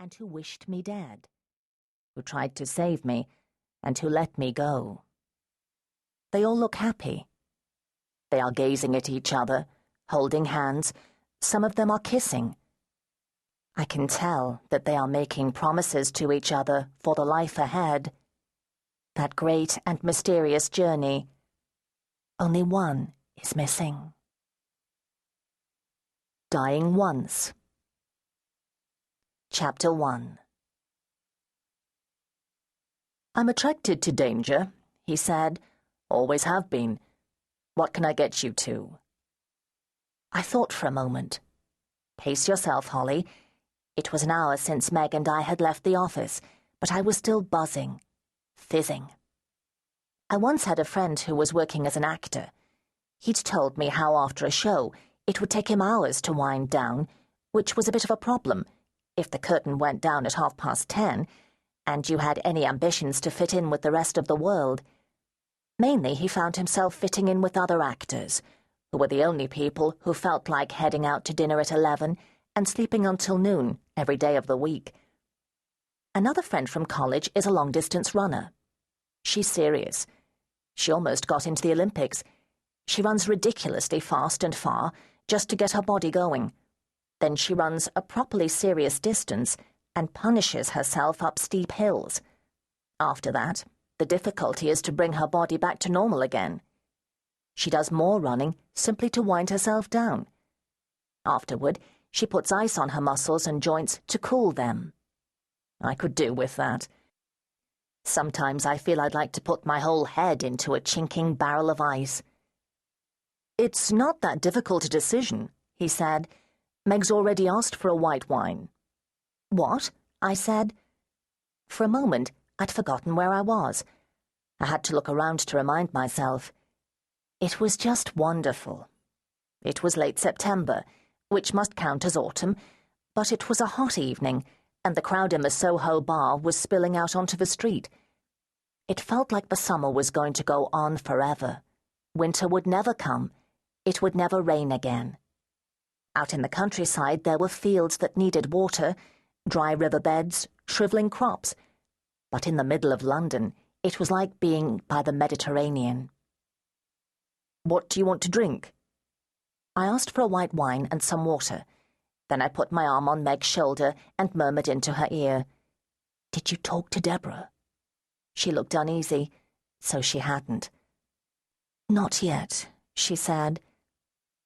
and who wished me dead, who tried to save me, and who let me go. They all look happy. They are gazing at each other, holding hands. Some of them are kissing. I can tell that they are making promises to each other for the life ahead. That great and mysterious journey. Only one is missing. Dying Once. Chapter 1. "I'm attracted to danger," he said. "Always have been. What can I get you to?" I thought for a moment. Pace yourself, Holly. It was an hour since Meg and I had left the office, but I was still buzzing, fizzing. I once had a friend who was working as an actor. He'd told me how after a show it would take him hours to wind down, which was a bit of a problem if the curtain went down at 10:30, and you had any ambitions to fit in with the rest of the world. Mainly he found himself fitting in with other actors, who were the only people who felt like heading out to dinner at 11 and sleeping until noon every day of the week. Another friend from college is a long-distance runner. She's serious. She almost got into the Olympics. She runs ridiculously fast and far just to get her body going. Then she runs a properly serious distance and punishes herself up steep hills. After that, the difficulty is to bring her body back to normal again. She does more running simply to wind herself down. Afterward, she puts ice on her muscles and joints to cool them. I could do with that. Sometimes I feel I'd like to put my whole head into a chinking barrel of ice. "It's not that difficult a decision," he said. "Meg's already asked for a white wine." "What?" I said. For a moment, I'd forgotten where I was. I had to look around to remind myself. It was just wonderful. It was late September, which must count as autumn, but it was a hot evening, and the crowd in the Soho bar was spilling out onto the street. It felt like the summer was going to go on forever. Winter would never come. It would never rain again. Out in the countryside there were fields that needed water, dry riverbeds, shriveling crops. But in the middle of London, it was like being by the Mediterranean. "What do you want to drink?" I asked for a white wine and some water. Then I put my arm on Meg's shoulder and murmured into her ear, "Did you talk to Deborah?" She looked uneasy, so she hadn't. "Not yet," she said.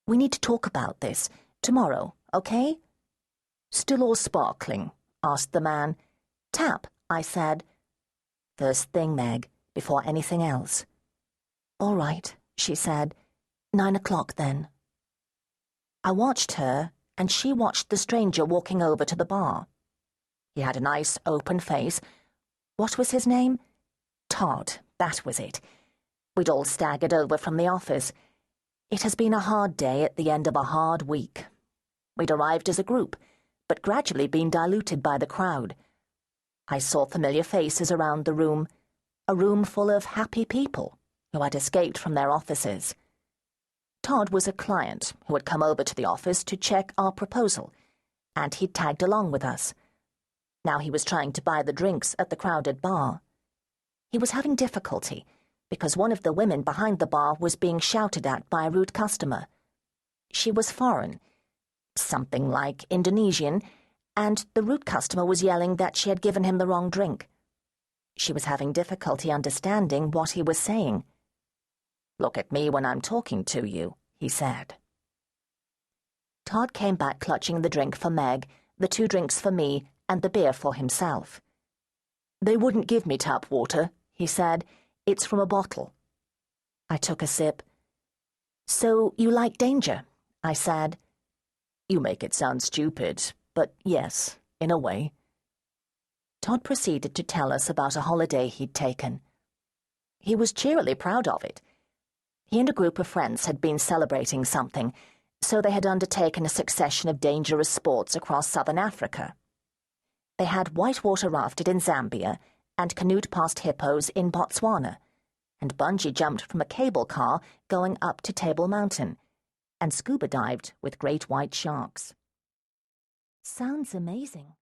"We need to talk about this tomorrow, okay?" "Still all sparkling?" asked the man. "Tap," I said. "First thing, Meg, before anything else." "All right," she said. 9 o'clock then." I watched her, and she watched the stranger walking over to the bar. He had a nice, open face. What was his name? Todd, that was it. We'd all staggered over from the office. It has been a hard day at the end of a hard week. We'd arrived as a group, but gradually been diluted by the crowd. I saw familiar faces around the room, a room full of happy people who had escaped from their offices. Todd was a client who had come over to the office to check our proposal, and he'd tagged along with us. Now he was trying to buy the drinks at the crowded bar. He was having difficulty because one of the women behind the bar was being shouted at by a rude customer. She was foreign, something like Indonesian, and the rude customer was yelling that she had given him the wrong drink. She was having difficulty understanding what he was saying. "Look at me when I'm talking to you," he said. Todd came back clutching the drink for Meg, the 2 drinks for me, and the beer for himself. "They wouldn't give me tap water," he said. "It's from a bottle." I took a sip. "So you like danger?" I said. "You make it sound stupid, but yes, in a way." Todd proceeded to tell us about a holiday he'd taken. He was cheerily proud of it. He and a group of friends had been celebrating something, so they had undertaken a succession of dangerous sports across southern Africa. They had whitewater rafted in Zambia and canoed past hippos in Botswana, and bungee jumped from a cable car going up to Table Mountain, and scuba dived with great white sharks. "Sounds amazing,"